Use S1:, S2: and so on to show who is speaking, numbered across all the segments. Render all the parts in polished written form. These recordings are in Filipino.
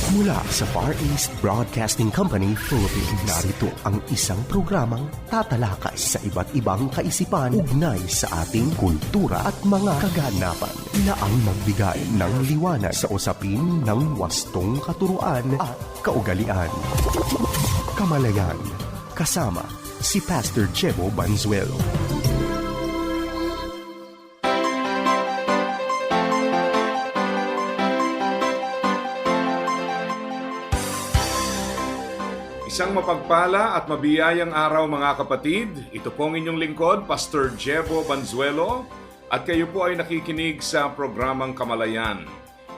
S1: Mula sa Far East Broadcasting Company, Philippines, narito ang isang programang tatalakay sa iba't ibang kaisipan ugnay sa ating kultura at mga kaganapan na ang magbigay ng liwanag sa usapin ng wastong katuruan at kaugalian. Kamalayan, kasama si Pastor Jebo Banzuelo.
S2: Isang mapagpala at mabiyayang araw mga kapatid. Ito pong inyong lingkod, Pastor Jebo Banzuelo, at kayo po ay nakikinig sa programang Kamalayan.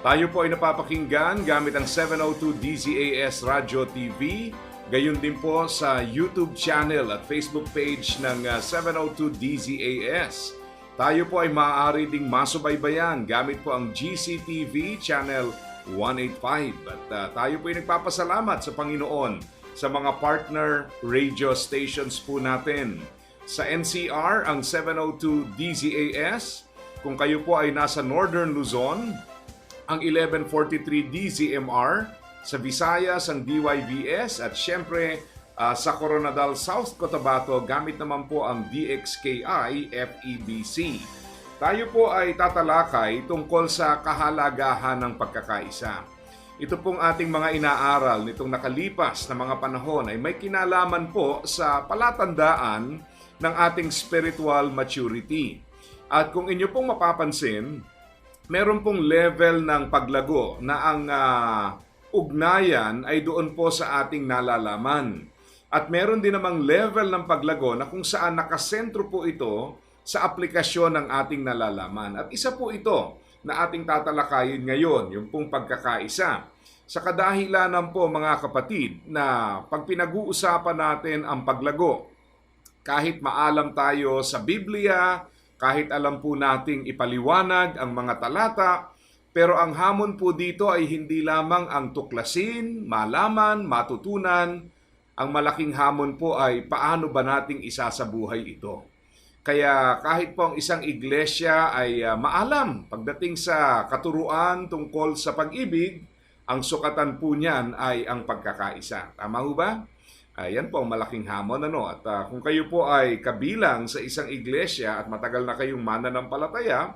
S2: Tayo po ay napapakinggan gamit ang 702 DZAS Radio TV, gayon din po sa YouTube channel at Facebook page ng 702 DZAS. Tayo po ay maaari ding masubaybayan gamit po ang GCTV channel 185. At tayo po ay nagpapasalamat sa Panginoon sa mga partner radio stations po natin. Sa NCR, ang 702 DZAS. Kung kayo po ay nasa Northern Luzon, ang 1143 DZMR. Sa Visayas, ang DYVS. At syempre, sa Coronadal, South Cotabato, gamit naman po ang DXKI FEBC. Tayo po ay tatalakay tungkol sa kahalagahan ng pagkakaisa. Ito pong ating mga inaaral nitong nakalipas na mga panahon ay may kinalaman po sa palatandaan ng ating spiritual maturity. At kung inyo pong mapapansin, meron pong level ng paglago na ang ugnayan ay doon po sa ating nalalaman. At meron din namang level ng paglago na kung saan nakasentro po ito sa aplikasyon ng ating nalalaman. At isa po ito na ating tatalakayin ngayon, yung pong pagkakaisa. Sa kadahilanan po mga kapatid na pag pinag-uusapan natin ang paglago, kahit maalam tayo sa Biblia, kahit alam po nating ipaliwanag ang mga talata, pero ang hamon po dito ay hindi lamang ang tuklasin, malaman, matutunan. Ang malaking hamon po ay paano ba nating isasabuhay ito. Kaya kahit po ang isang iglesia ay maalam pagdating sa katuruan tungkol sa pag-ibig, ang sukatan po niyan ay ang pagkakaisa. Tama ho ba? Ayan po ang malaking hamon. At kung kayo po ay kabilang sa isang iglesia at matagal na kayong mananampalataya,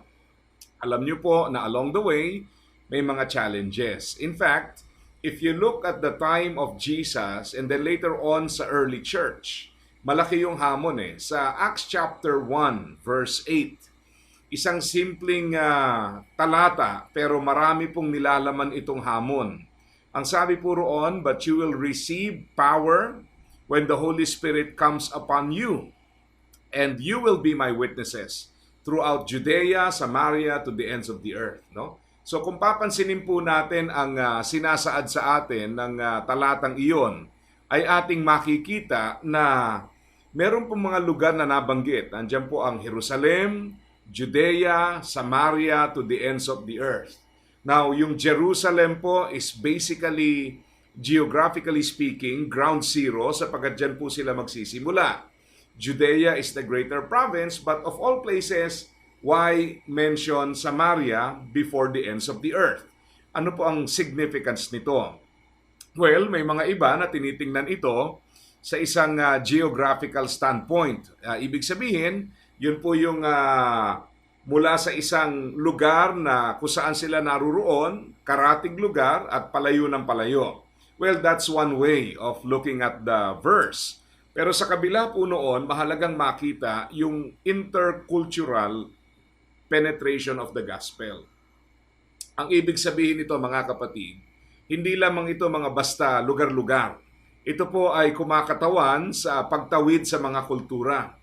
S2: alam niyo po na along the way, may mga challenges. In fact, if you look at the time of Jesus and then later on sa early church, malaki yung hamon Sa Acts chapter 1, verse 8, isang simpleng talata pero marami pong nilalaman itong hamon. Ang sabi po roon, "But you will receive power when the Holy Spirit comes upon you, and you will be my witnesses throughout Judea, Samaria, to the ends of the earth." No? So kung papansinin po natin ang sinasaad sa atin ng talatang iyon, ay ating makikita na meron pong mga lugar na nabanggit. Andiyan po ang Jerusalem, Judea, Samaria, to the ends of the earth. Now, yung Jerusalem po is basically, geographically speaking, ground zero sapagkat dyan po sila magsisimula. Judea is the greater province, but of all places, why mention Samaria before the ends of the earth? Ano po ang significance nito? Well, may mga iba na tinitingnan ito sa isang geographical standpoint. Ibig sabihin, yun po yung mula sa isang lugar na kung saan sila naruroon, karatig lugar at palayo ng palayo. Well, that's one way of looking at the verse. Pero sa kabila po noon, mahalagang makita yung intercultural penetration of the gospel. Ang ibig sabihin nito mga kapatid, hindi lamang ito mga basta lugar-lugar. Ito po ay kumakatawan sa pagtawid sa mga kultura.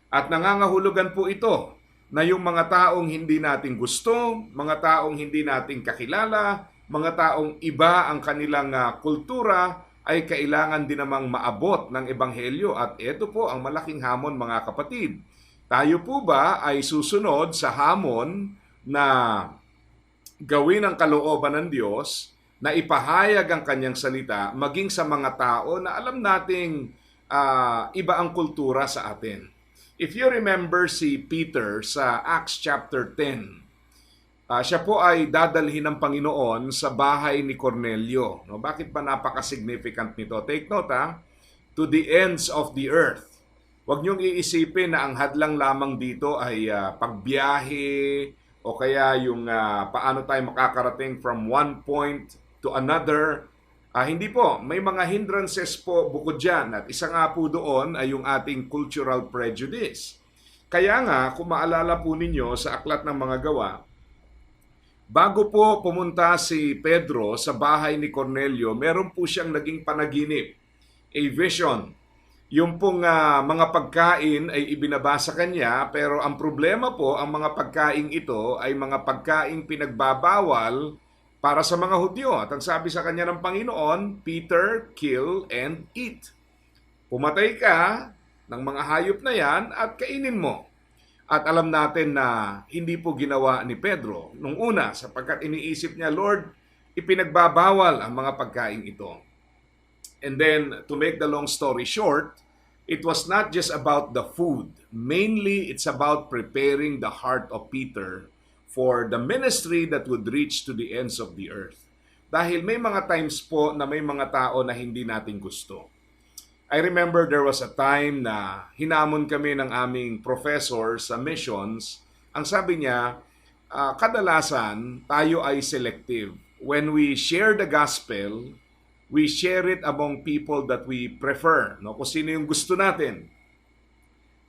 S2: At nangangahulugan po ito na yung mga taong hindi natin gusto, mga taong hindi natin kakilala, mga taong iba ang kanilang kultura, ay kailangan din namang maabot ng ebanghelyo. At ito po ang malaking hamon mga kapatid. Tayo po ba ay susunod sa hamon na gawin ang kalooban ng Diyos, na ipahayag ang kanyang salita maging sa mga tao na alam nating iba ang kultura sa atin? If you remember si Peter sa Acts chapter 10, Siya po ay dadalhin ng Panginoon sa bahay ni Cornelio. No, bakit ba napaka-significant nito? Take note to the ends of the earth. Huwag niyong iisipin na ang hadlang lamang dito ay pagbiyahe o kaya yung paano tayo makakarating from one point to another. Hindi po, may mga hindrances po bukod dyan. At isa nga po doon ay yung ating cultural prejudice. Kaya nga, kung maalala po ninyo sa Aklat ng Mga Gawa, bago po pumunta si Pedro sa bahay ni Cornelio, meron po siyang naging panaginip, a vision. Yung pong mga pagkain ay ibinaba sa kanya, pero ang problema po, ang mga pagkain ito ay mga pagkain pinagbabawal para sa mga Hudyo. At ang sabi sa kanya ng Panginoon, Peter, kill and eat. Pumatay ka ng mga hayop na yan at kainin mo. At alam natin na hindi po ginawa ni Pedro nung una sapagkat iniisip niya, Lord, ipinagbabawal ang mga pagkain ito. And then, to make the long story short, it was not just about the food. Mainly, it's about preparing the heart of Peter for the ministry that would reach to the ends of the earth. Dahil may mga times po na may mga tao na hindi natin gusto. I remember there was a time na hinamon kami ng aming professor sa missions. Ang sabi niya, kadalasan tayo ay selective. When we share the gospel, we share it among people that we prefer. No? Kung sino yung gusto natin.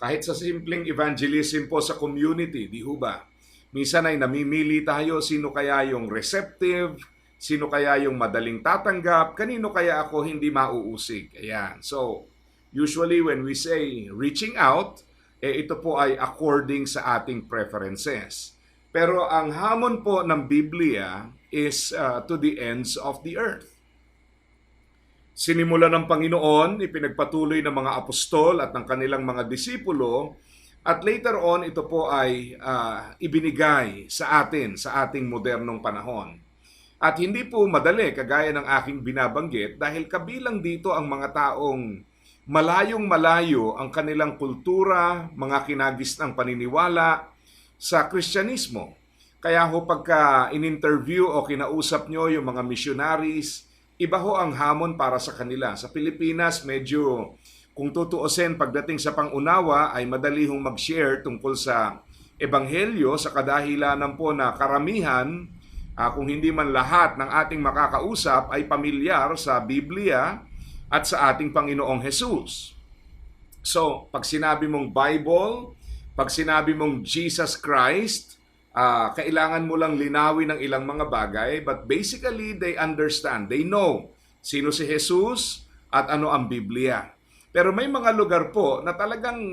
S2: Kahit sa simpleng evangelism po sa community, di ho ba? Minsan ay namimili tayo sino kaya yung receptive, sino kaya yung madaling tatanggap, kanino kaya ako hindi mauusig. Ayan. So, usually when we say reaching out, ito po ay according sa ating preferences. Pero ang hamon po ng Biblia is to the ends of the earth. Sinimula ng Panginoon, ipinagpatuloy ng mga apostol at ng kanilang mga disipulo, at later on ito po ay ibinigay sa atin, sa ating modernong panahon. At hindi po madali, kagaya ng aking binabanggit, dahil kabilang dito ang mga taong malayong-malayo ang kanilang kultura, mga kinagis ng paniniwala sa Kristyanismo. Kaya ho pagka in-interview o kinausap nyo yung mga missionaries, iba ho ang hamon para sa kanila. Sa Pilipinas, medyo kung tutuusin pagdating sa pangunawa ay madali hong mag-share tungkol sa Ebanghelyo sa kadahilanan po na karamihan, kung hindi man lahat ng ating makakausap ay pamilyar sa Biblia at sa ating Panginoong Jesus. So, pag sinabi mong Bible, pag sinabi mong Jesus Christ, kailangan mo lang linawin ng ilang mga bagay, but basically they understand, they know sino si Jesus at ano ang Biblia. Pero may mga lugar po na talagang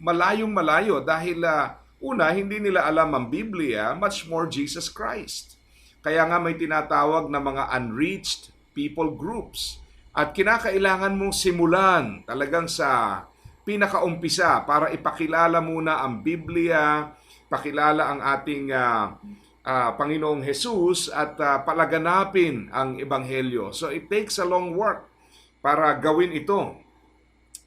S2: malayong-malayo dahil una, hindi nila alam ang Biblia, much more Jesus Christ. Kaya nga may tinatawag na mga unreached people groups. At kinakailangan mong simulan talagang sa pinakaumpisa para ipakilala muna ang Biblia, pakilala ang ating Panginoong Jesus at palaganapin ang Ebanghelyo. So it takes a long work para gawin ito.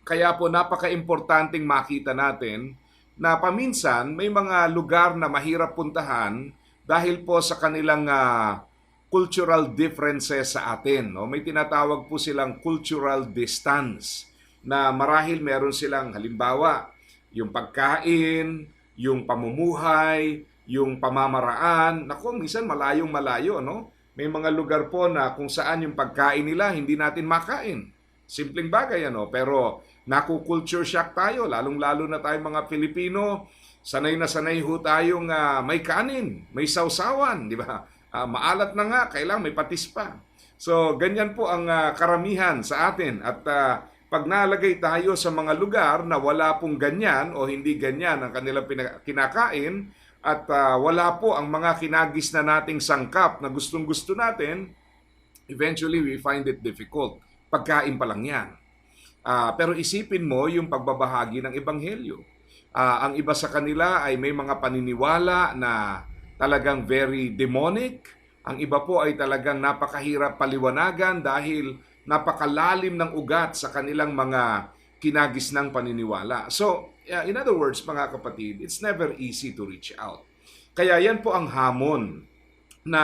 S2: Kaya po napaka-importanting makita natin na paminsan may mga lugar na mahirap puntahan dahil po sa kanilang cultural differences sa atin. No? May tinatawag po silang cultural distance na marahil meron silang halimbawa yung pagkain, yung pamumuhay, yung pamamaraan. Naku, minsan malayong-malayo. No? May mga lugar po na kung saan yung pagkain nila hindi natin makain. Simpleng bagay, pero naku-culture shock tayo, lalong-lalo na tayong mga Pilipino, sanay na sanay ho tayong may kanin, may sausawan, di ba? Maalat na nga, kailangan may patis pa. So, ganyan po ang karamihan sa atin. At pag nalagay tayo sa mga lugar na wala pong ganyan o hindi ganyan ang kanilang kinakain, at wala po ang mga kinagis na nating sangkap na gustong-gusto natin, eventually we find it difficult. Pagkain pa lang yan. Pero isipin mo yung pagbabahagi ng Ebanghelyo. Ang iba sa kanila ay may mga paniniwala na talagang very demonic. Ang iba po ay talagang napakahirap paliwanagan dahil napakalalim ng ugat sa kanilang mga kinagis ng paniniwala. So, in other words, mga kapatid, it's never easy to reach out. Kaya yan po ang hamon na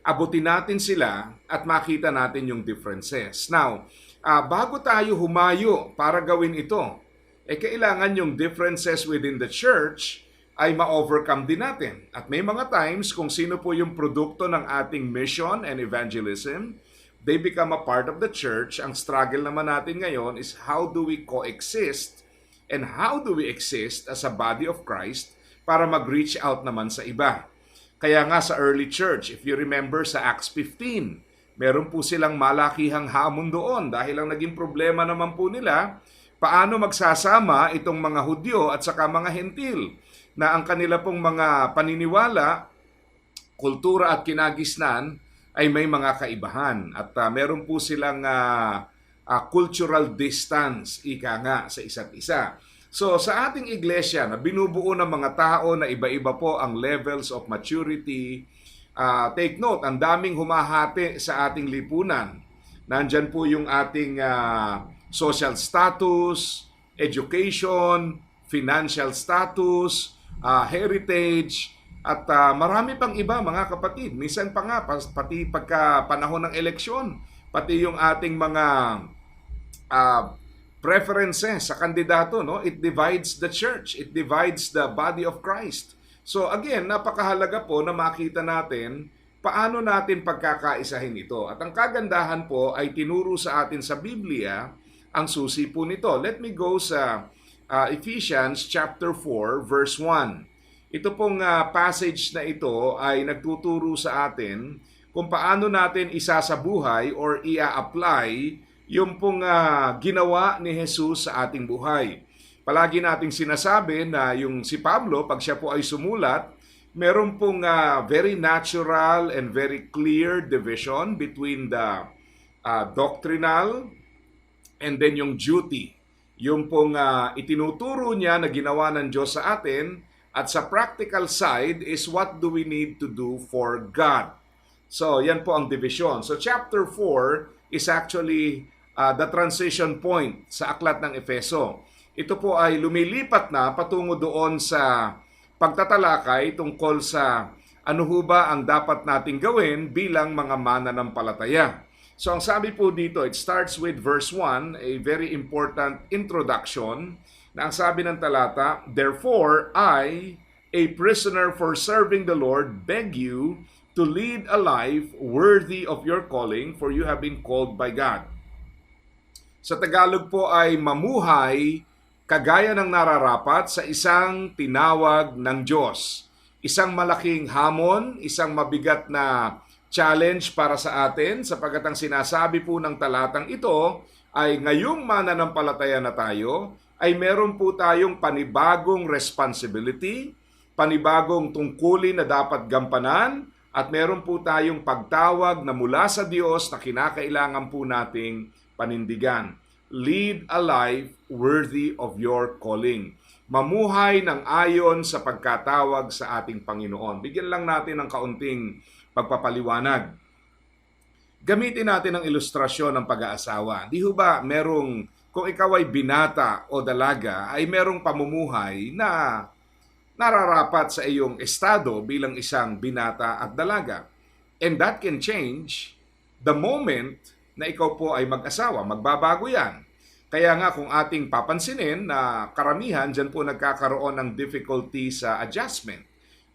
S2: abutin natin sila at makita natin yung differences. Now, bago tayo humayo para gawin ito, kailangan yung differences within the church ay ma-overcome din natin. At may mga times kung sino po yung produkto ng ating mission and evangelism, they become a part of the church. Ang struggle naman natin ngayon is how do we coexist and how do we exist as a body of Christ para mag-reach out naman sa iba. Kaya nga sa early church, if you remember sa Acts 15, meron po silang malakihang hamon doon dahil ang naging problema naman po nila, paano magsasama itong mga Hudyo at saka mga Hentil na ang kanila pong mga paniniwala, kultura at kinagisnan ay may mga kaibahan. At meron po silang cultural distance, ika nga, sa isa't isa. So sa ating iglesia na binubuo ng mga tao na iba-iba po ang levels of maturity, take note, ang daming humahati sa ating lipunan. Nandyan po yung ating social status, education, financial status, heritage, at marami pang iba mga kapatid. Minsan pa nga, pati pagka panahon ng eleksyon, pati yung ating mga preferences sa kandidato, no? It divides the church. It divides the body of Christ. So again, napakahalaga po na makita natin paano natin pagkakaisahin ito. At ang kagandahan po ay tinuro sa atin sa Biblia ang susi po nito. Let me go sa Ephesians chapter 4 verse 1. Ito pong passage na ito ay nagtuturo sa atin kung paano natin isasabuhay or ia-apply yung pong ginawa ni Jesus sa ating buhay. Palagi nating sinasabi na yung si Pablo, pag siya po ay sumulat, meron pong very natural and very clear division between the doctrinal and then yung duty. Yung pong itinuturo niya na ginawa ng Diyos sa atin at sa practical side is what do we need to do for God. So yan po ang division. So chapter 4 is actually the transition point sa aklat ng Efeso. Ito po ay lumilipat na patungo doon sa pagtatalakay tungkol sa ano ho ba ang dapat nating gawin bilang mga mananampalataya. So ang sabi po dito, it starts with verse 1, a very important introduction, na ang sabi ng talata, "Therefore I, a prisoner for serving the Lord, beg you to lead a life worthy of your calling, for you have been called by God." Sa Tagalog po ay mamuhay kagaya ng nararapat sa isang tinawag ng Diyos. Isang malaking hamon, isang mabigat na challenge para sa atin sapagkat ang sinasabi po ng talatang ito ay ngayong mananampalataya na tayo ay meron po tayong panibagong responsibility, panibagong tungkulin na dapat gampanan at meron po tayong pagtawag na mula sa Diyos na kinakailangan po nating panindigan. Lead a life worthy of your calling. Mamuhay ng ayon sa pagkatawag sa ating Panginoon. Bigyan lang natin ng kaunting pagpapaliwanag. Gamitin natin ang ilustrasyon ng pag-aasawa. Di ho ba merong, kung ikaw ay binata o dalaga, ay merong pamumuhay na nararapat sa iyong estado bilang isang binata at dalaga. And that can change the moment na ikaw po ay mag-asawa. Magbabago yan. Kaya nga kung ating papansinin na karamihan dyan po nagkakaroon ng difficulty sa adjustment.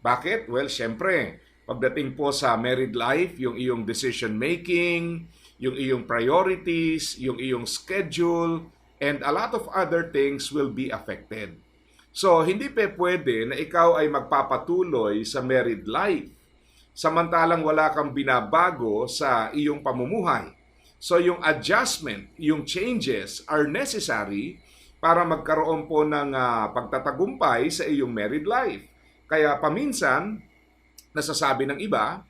S2: Bakit? Well, syempre, pagdating po sa married life, yung iyong decision making, yung iyong priorities, yung iyong schedule, and a lot of other things will be affected. So, hindi pa pwede na ikaw ay magpapatuloy sa married life samantalang wala kang binabago sa iyong pamumuhay. So yung adjustment, yung changes are necessary para magkaroon po ng pagtatagumpay sa iyong married life. Kaya paminsan, nasasabi ng iba,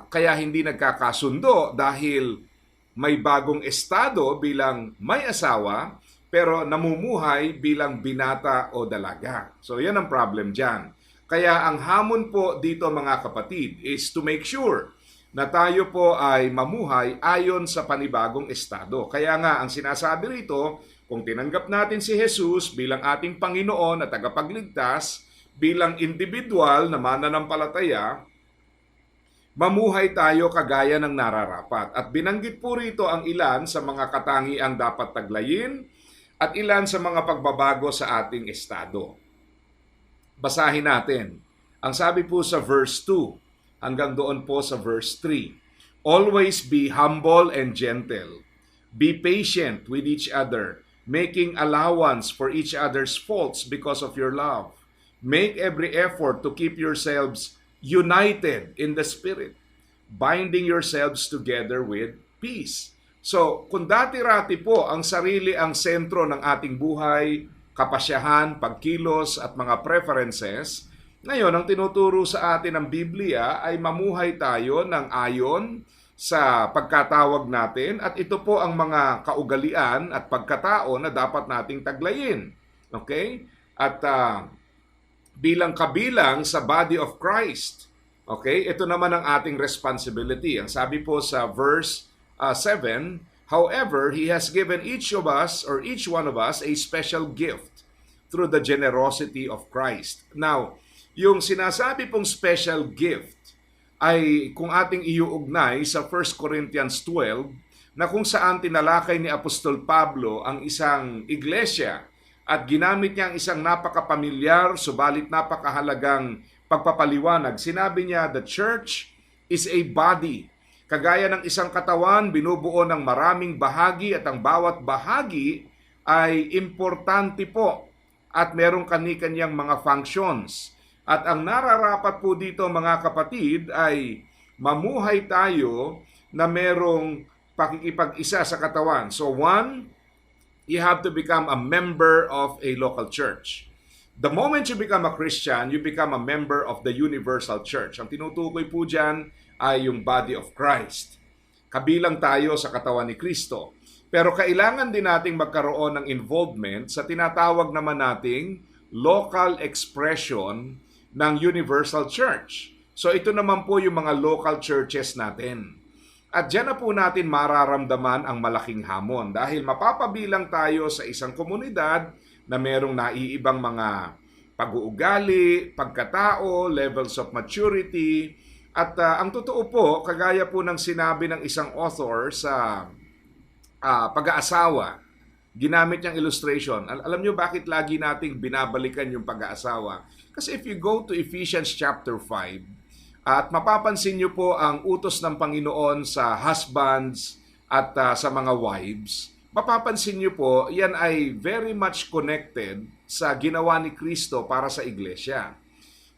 S2: kaya hindi nagkakasundo dahil may bagong estado bilang may asawa pero namumuhay bilang binata o dalaga. So yan ang problem dyan. Kaya ang hamon po dito mga kapatid is to make sure na tayo po ay mamuhay ayon sa panibagong estado. Kaya nga, ang sinasabi rito, kung tinanggap natin si Jesus bilang ating Panginoon at tagapagligtas, bilang individual na mananampalataya, mamuhay tayo kagaya ng nararapat. At binanggit po rito ang ilan sa mga katangiang dapat taglayin at ilan sa mga pagbabago sa ating estado. Basahin natin. Ang sabi po sa verse 2 hanggang doon po sa verse 3. Always be humble and gentle. Be patient with each other, making allowance for each other's faults because of your love. Make every effort to keep yourselves united in the Spirit, binding yourselves together with peace. So, kung dati-rati po ang sarili ang sentro ng ating buhay, kapasyahan, pagkilos at mga preferences, ngayon ang tinuturo sa atin ng Biblia ay mamuhay tayo ng ayon sa pagkatawag natin at ito po ang mga kaugalian at pagkatao na dapat nating taglayin. Okay? At bilang kabilang sa body of Christ, okay, ito naman ang ating responsibility. Ang sabi po sa verse 7, however, He has given each of us or each one of us a special gift through the generosity of Christ. Now, yung sinasabi pong special gift ay kung ating iuugnay sa 1 Corinthians 12 na kung saan tinalakay ni Apostol Pablo ang isang iglesia at ginamit niya ang isang napakapamilyar subalit napakahalagang pagpapaliwanag. Sinabi niya, the church is a body. Kagaya ng isang katawan, binubuo ng maraming bahagi at ang bawat bahagi ay importante po at merong kani-kanyang mga functions. At ang nararapat po dito mga kapatid ay mamuhay tayo na merong pakikipag-isa sa katawan. So one, you have to become a member of a local church. The moment you become a Christian, you become a member of the universal church. Ang tinutukoy po dyan ay yung body of Christ. Kabilang tayo sa katawan ni Kristo. Pero kailangan din nating magkaroon ng involvement sa tinatawag naman nating local expression ng universal church. So ito naman po yung mga local churches natin. At dyan na po natin mararamdaman ang malaking hamon dahil mapapabilang tayo sa isang komunidad na merong naiibang mga pag-uugali, pagkatao, levels of maturity. At ang totoo po, kagaya po ng sinabi ng isang author sa pag-aasawa, ginamit niyang illustration. Alam niyo bakit lagi nating binabalikan yung pag-aasawa? Kasi if you go to Ephesians chapter 5, at mapapansin niyo po ang utos ng Panginoon sa husbands at sa mga wives, mapapansin niyo po, yan ay very much connected sa ginawa ni Kristo para sa iglesia.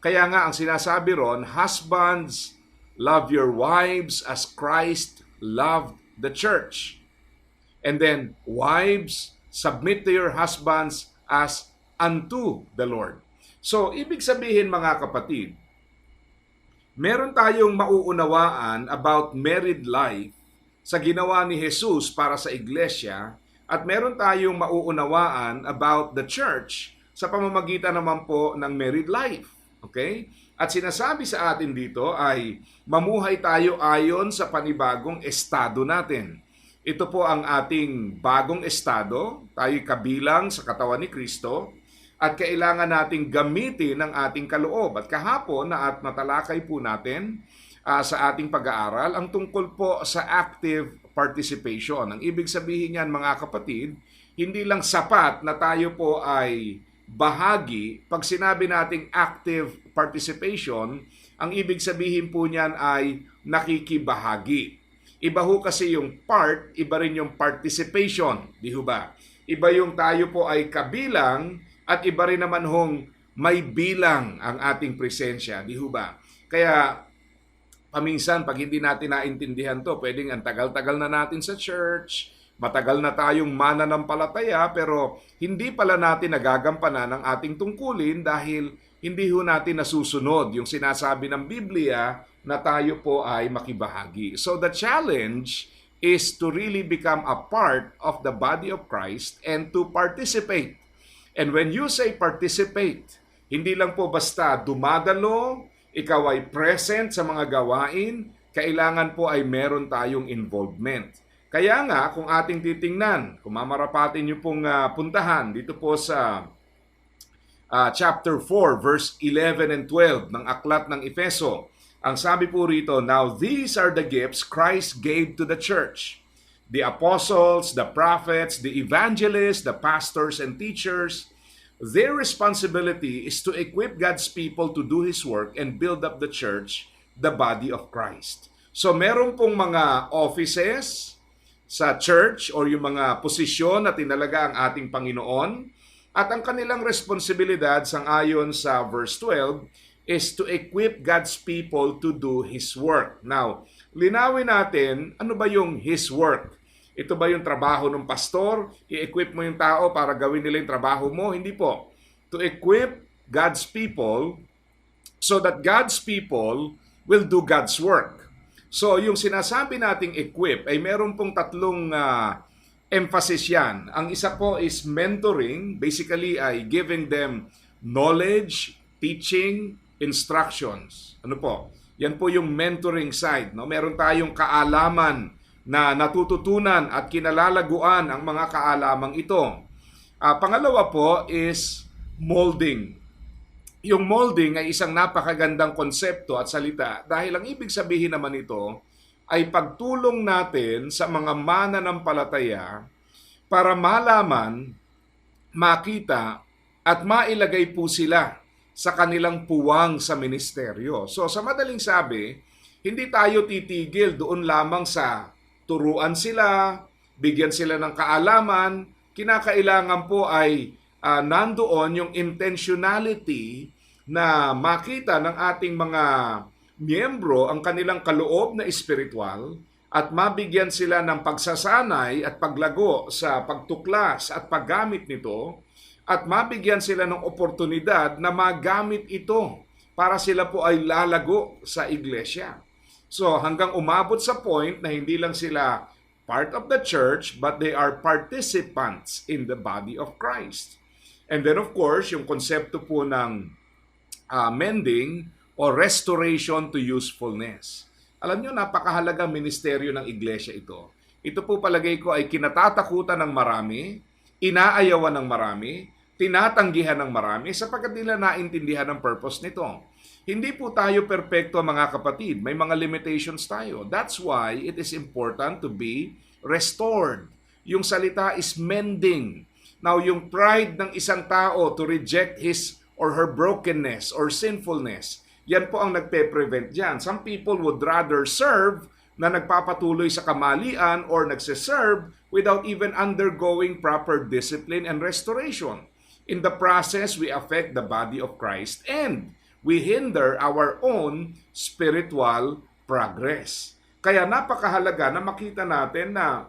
S2: Kaya nga ang sinasabi ron, husbands, love your wives as Christ loved the church. And then, wives, submit to your husbands as unto the Lord. So, ibig sabihin mga kapatid, meron tayong mauunawaan about married life sa ginawa ni Jesus para sa iglesia at meron tayong mauunawaan about the church sa pamamagitan naman po ng married life. Okay? At sinasabi sa atin dito ay mamuhay tayo ayon sa panibagong estado natin. Ito po ang ating bagong estado, tayo kabilang sa katawan ni Kristo at kailangan nating gamitin ang ating kaloob. At kahapon na at natalakay po natin sa ating pag-aaral ang tungkol po sa active participation. Ang ibig sabihin niyan mga kapatid, hindi lang sapat na tayo po ay bahagi. Pag sinabi nating active participation, ang ibig sabihin po niyan ay nakikibahagi. Iba ho kasi yung part, iba rin yung participation, di ho ba? Iba yung tayo po ay kabilang at iba rin naman hong may bilang ang ating presensya, di ho ba? Kaya paminsan pag hindi natin naintindihan to, pwedeng ang tagal-tagal na natin sa church, matagal na tayong mananampalataya pero hindi pala natin nagagampanan ang ating tungkulin dahil hindi ho natin nasusunod yung sinasabi ng Biblia na tayo po ay makibahagi. So the challenge is to really become a part of the body of Christ and to participate. And when you say participate, hindi lang po basta dumadalo, ikaw ay present sa mga gawain, kailangan po ay meron tayong involvement. Kaya nga, kung ating titingnan, kung mamarapatin niyo pong puntahan dito po sa chapter 4, verse 11 and 12 ng aklat ng Efeso. Ang sabi po rito, "Now these are the gifts Christ gave to the church. The apostles, the prophets, the evangelists, the pastors and teachers. Their responsibility is to equip God's people to do His work and build up the church, the body of Christ." So meron pong mga offices sa church or yung mga posisyon na tinalaga ang ating Panginoon at ang kanilang responsibilidad sangayon sa verse 12 is to equip God's people to do His work. Now, linawin natin ano ba yung His work? Ito ba yung trabaho ng pastor? I-equip mo yung tao para gawin nila yung trabaho mo? Hindi po. To equip God's people so that God's people will do God's work. So, yung sinasabi nating equip ay meron pong tatlong emphasis yan. Ang isa po is mentoring. Basically, ay giving them knowledge, teaching, instructions. Ano po? Yan po yung mentoring side. No? Meron tayong kaalaman na natututunan at kinalalaguan ang mga kaalamang ito. Pangalawa po is molding. Yung molding ay isang napakagandang konsepto at salita dahil ang ibig sabihin naman ito ay pagtulong natin sa mga mananampalataya para malaman, makita at mailagay po sila sa kanilang puwang sa ministeryo. So sa madaling sabi, hindi tayo titigil doon lamang sa turuan sila, bigyan sila ng kaalaman, kinakailangan po ay nandoon yung intentionality na makita ng ating mga miyembro ang kanilang kaloob na espiritual at mabigyan sila ng pagsasanay at paglago sa pagtuklas at paggamit nito at mabigyan sila ng oportunidad na magamit ito para sila po ay lalago sa iglesia. So hanggang umabot sa point na hindi lang sila part of the church but they are participants in the body of Christ. And then of course, yung konsepto po ng mending or restoration to usefulness. Alam nyo, napakahalagang ministeryo ng iglesia ito. Ito po palagay ko ay kinatatakutan ng marami, inaayawan ng marami, tinatanggihan ng marami sapagkat nila naintindihan ang purpose nito. Hindi po tayo perpekto mga kapatid. May mga limitations tayo. That's why it is important to be restored. Yung salita is mending. Now, yung pride ng isang tao to reject his or her brokenness or sinfulness, yan po ang nagpe-prevent dyan. Some people would rather serve na nagpapatuloy sa kamalian or nagsiserve without even undergoing proper discipline and restoration. In the process, we affect the body of Christ and we hinder our own spiritual progress. Kaya napakahalaga na makita natin na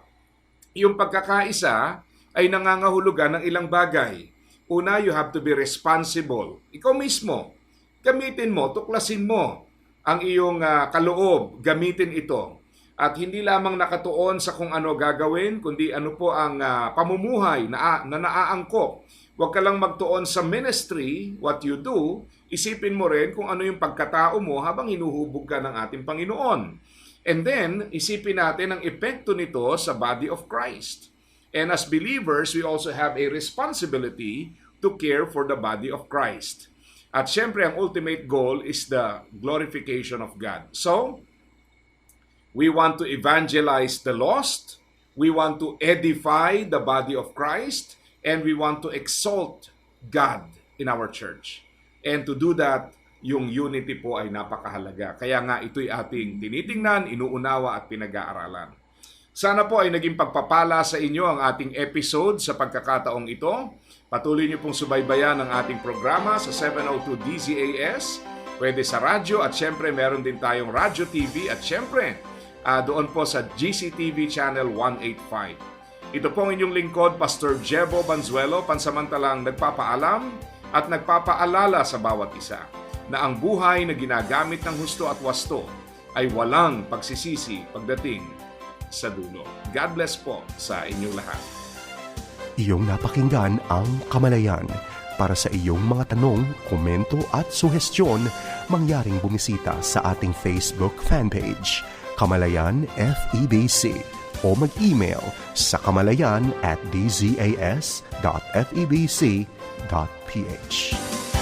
S2: yung pagkakaisa ay nangangahulugan ng ilang bagay. Una, you have to be responsible. Ikaw mismo, gamitin mo, tuklasin mo ang iyong kaloob, gamitin ito. At hindi lamang nakatuon sa kung ano gagawin, kundi ano po ang pamumuhay na naaangkop. Huwag ka lang magtuon sa ministry, what you do, isipin mo rin kung ano yung pagkatao mo habang hinuhubog ka ng ating Panginoon. And then, isipin natin ang epekto nito sa body of Christ. And as believers, we also have a responsibility to care for the body of Christ. At syempre, ang ultimate goal is the glorification of God. So, we want to evangelize the lost, we want to edify the body of Christ, and we want to exalt God in our church. And to do that, yung unity po ay napakahalaga. Kaya nga ito'y ating tinitingnan, inuunawa at pinag-aaralan. Sana po ay naging pagpapala sa inyo ang ating episode sa pagkakataong ito. Patuloy niyo pong subaybayan ang ating programa sa 702 DZAS, pwede sa radyo at syempre meron din tayong Radyo TV at syempre doon po sa GCTV Channel 185. Ito pong inyong lingkod, Pastor Jebo Banzuelo, pansamantalang nagpapaalam at nagpapaalala sa bawat isa na ang buhay na ginagamit ng husto at wasto ay walang pagsisisi pagdating sa dulo. God bless po sa inyong lahat.
S1: Iyong napakinggan ang Kamalayan. Para sa iyong mga tanong, komento at suhestyon, mangyaring bumisita sa ating Facebook fanpage, Kamalayan FEBC, o mag-email sa kamalayan@dzas.febc.ph. awr.ph.